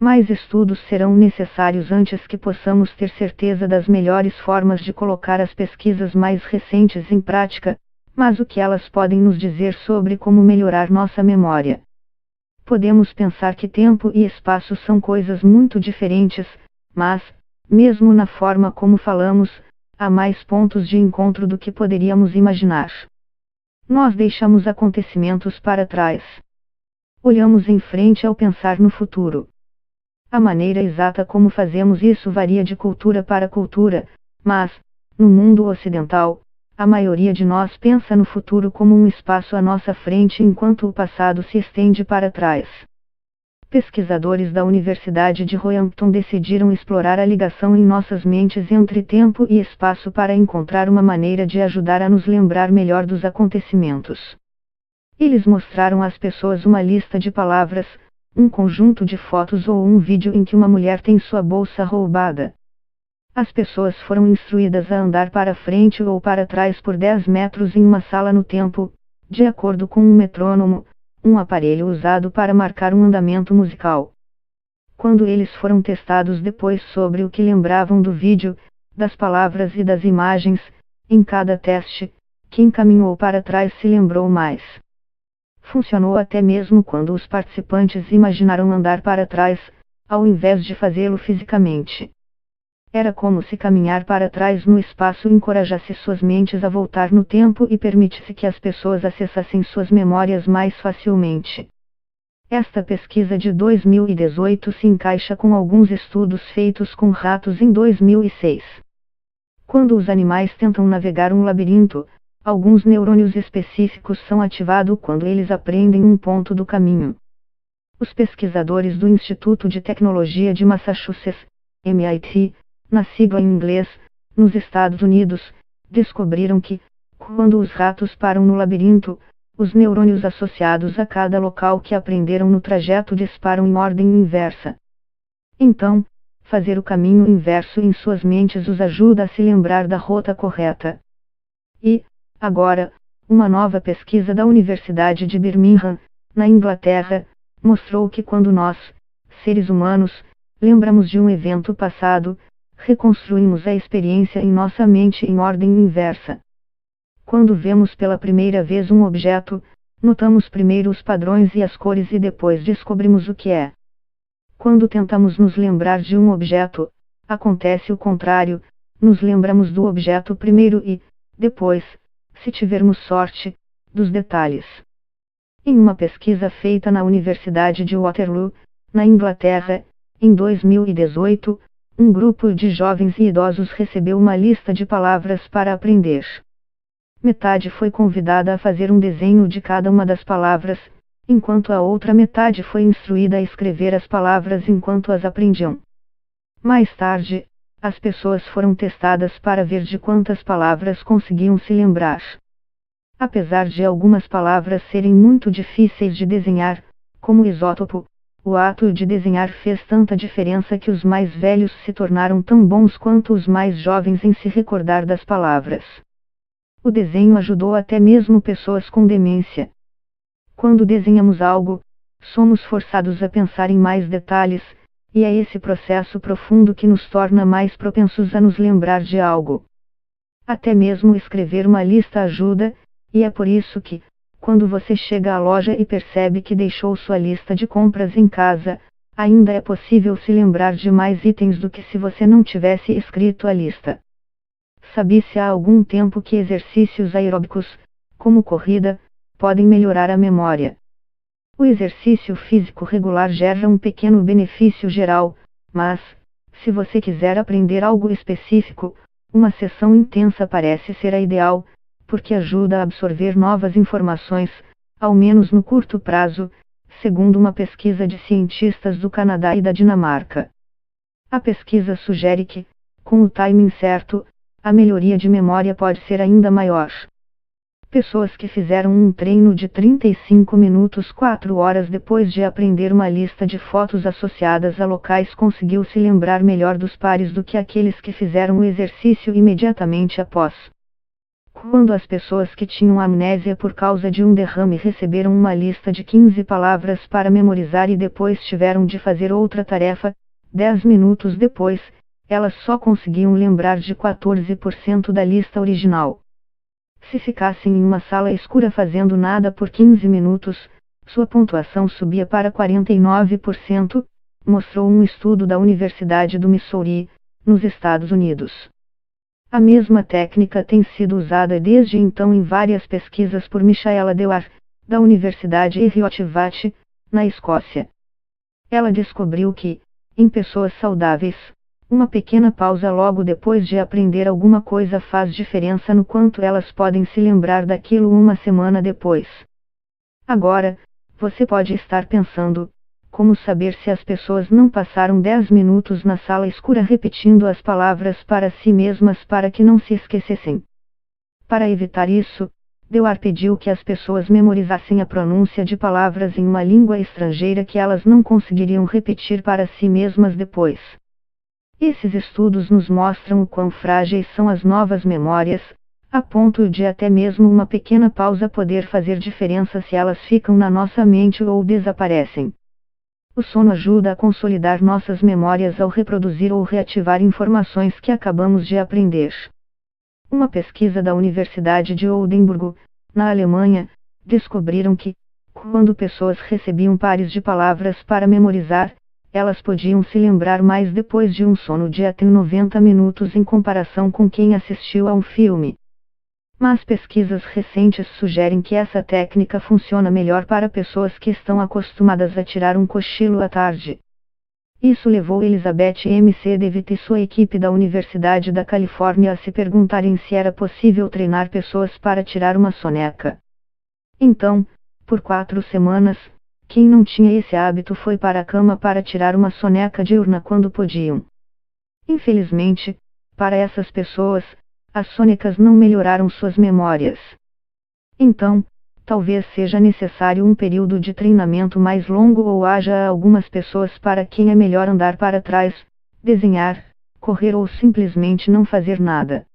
Mais estudos serão necessários antes que possamos ter certeza das melhores formas de colocar as pesquisas mais recentes em prática, mas o que elas podem nos dizer sobre como melhorar nossa memória? Podemos pensar que tempo e espaço são coisas muito diferentes, mas, mesmo na forma como falamos, há mais pontos de encontro do que poderíamos imaginar. Nós deixamos acontecimentos para trás. Olhamos em frente ao pensar no futuro. A maneira exata como fazemos isso varia de cultura para cultura, mas, no mundo ocidental, a maioria de nós pensa no futuro como um espaço à nossa frente enquanto o passado se estende para trás. Pesquisadores da Universidade de Roehampton decidiram explorar a ligação em nossas mentes entre tempo e espaço para encontrar uma maneira de ajudar a nos lembrar melhor dos acontecimentos. Eles mostraram às pessoas uma lista de palavras, um conjunto de fotos ou um vídeo em que uma mulher tem sua bolsa roubada. As pessoas foram instruídas a andar para frente ou para trás por 10 metros em uma sala no tempo, de acordo com um metrônomo, um aparelho usado para marcar um andamento musical. Quando eles foram testados depois sobre o que lembravam do vídeo, das palavras e das imagens, em cada teste, quem caminhou para trás se lembrou mais. Funcionou até mesmo quando os participantes imaginaram andar para trás, ao invés de fazê-lo fisicamente. Era como se caminhar para trás no espaço encorajasse suas mentes a voltar no tempo e permitisse que as pessoas acessassem suas memórias mais facilmente. Esta pesquisa de 2018 se encaixa com alguns estudos feitos com ratos em 2006. Quando os animais tentam navegar um labirinto, alguns neurônios específicos são ativados quando eles aprendem um ponto do caminho. Os pesquisadores do Instituto de Tecnologia de Massachusetts, MIT, na sigla em inglês, nos Estados Unidos, descobriram que, quando os ratos param no labirinto, os neurônios associados a cada local que aprenderam no trajeto disparam em ordem inversa. Então, fazer o caminho inverso em suas mentes os ajuda a se lembrar da rota correta. E, agora, uma nova pesquisa da Universidade de Birmingham, na Inglaterra, mostrou que quando nós, seres humanos, lembramos de um evento passado, reconstruímos a experiência em nossa mente em ordem inversa. Quando vemos pela primeira vez um objeto, notamos primeiro os padrões e as cores e depois descobrimos o que é. Quando tentamos nos lembrar de um objeto, acontece o contrário, nos lembramos do objeto primeiro e, depois, se tivermos sorte, dos detalhes. Em uma pesquisa feita na Universidade de Waterloo, na Inglaterra, em 2018, um grupo de jovens e idosos recebeu uma lista de palavras para aprender. Metade foi convidada a fazer um desenho de cada uma das palavras, enquanto a outra metade foi instruída a escrever as palavras enquanto as aprendiam. Mais tarde, as pessoas foram testadas para ver de quantas palavras conseguiam se lembrar. Apesar de algumas palavras serem muito difíceis de desenhar, como isótopo, o ato de desenhar fez tanta diferença que os mais velhos se tornaram tão bons quanto os mais jovens em se recordar das palavras. O desenho ajudou até mesmo pessoas com demência. Quando desenhamos algo, somos forçados a pensar em mais detalhes, e é esse processo profundo que nos torna mais propensos a nos lembrar de algo. Até mesmo escrever uma lista ajuda, e é por isso que, quando você chega à loja e percebe que deixou sua lista de compras em casa, ainda é possível se lembrar de mais itens do que se você não tivesse escrito a lista. Sabe-se há algum tempo que exercícios aeróbicos, como corrida, podem melhorar a memória. O exercício físico regular gera um pequeno benefício geral, mas, se você quiser aprender algo específico, uma sessão intensa parece ser a ideal, porque ajuda a absorver novas informações, ao menos no curto prazo, segundo uma pesquisa de cientistas do Canadá e da Dinamarca. A pesquisa sugere que, com o timing certo, a melhoria de memória pode ser ainda maior. Pessoas que fizeram um treino de 35 minutos 4 horas depois de aprender uma lista de fotos associadas a locais conseguiu se lembrar melhor dos pares do que aqueles que fizeram o exercício imediatamente após. Quando as pessoas que tinham amnésia por causa de um derrame receberam uma lista de 15 palavras para memorizar e depois tiveram de fazer outra tarefa, 10 minutos depois, elas só conseguiam lembrar de 14% da lista original. Se ficassem em uma sala escura fazendo nada por 15 minutos, sua pontuação subia para 49%, mostrou um estudo da Universidade do Missouri, nos Estados Unidos. A mesma técnica tem sido usada desde então em várias pesquisas por Michaela Dewar, da Universidade Heriot-Watt, na Escócia. Ela descobriu que, em pessoas saudáveis, uma pequena pausa logo depois de aprender alguma coisa faz diferença no quanto elas podem se lembrar daquilo uma semana depois. Agora, você pode estar pensando: como saber se as pessoas não passaram 10 minutos na sala escura repetindo as palavras para si mesmas para que não se esquecessem? Para evitar isso, Dewar pediu que as pessoas memorizassem a pronúncia de palavras em uma língua estrangeira que elas não conseguiriam repetir para si mesmas depois. Esses estudos nos mostram o quão frágeis são as novas memórias, a ponto de até mesmo uma pequena pausa poder fazer diferença se elas ficam na nossa mente ou desaparecem. O sono ajuda a consolidar nossas memórias ao reproduzir ou reativar informações que acabamos de aprender. Uma pesquisa da Universidade de Oldenburgo, na Alemanha, descobriram que, quando pessoas recebiam pares de palavras para memorizar, elas podiam se lembrar mais depois de um sono de até 90 minutos em comparação com quem assistiu a um filme. Mas pesquisas recentes sugerem que essa técnica funciona melhor para pessoas que estão acostumadas a tirar um cochilo à tarde. Isso levou Elizabeth M.C. Devitt e sua equipe da Universidade da Califórnia a se perguntarem se era possível treinar pessoas para tirar uma soneca. Então, por 4 semanas, quem não tinha esse hábito foi para a cama para tirar uma soneca diurna quando podiam. Infelizmente, para essas pessoas, as sonecas não melhoraram suas memórias. Então, talvez seja necessário um período de treinamento mais longo ou haja algumas pessoas para quem é melhor andar para trás, desenhar, correr ou simplesmente não fazer nada.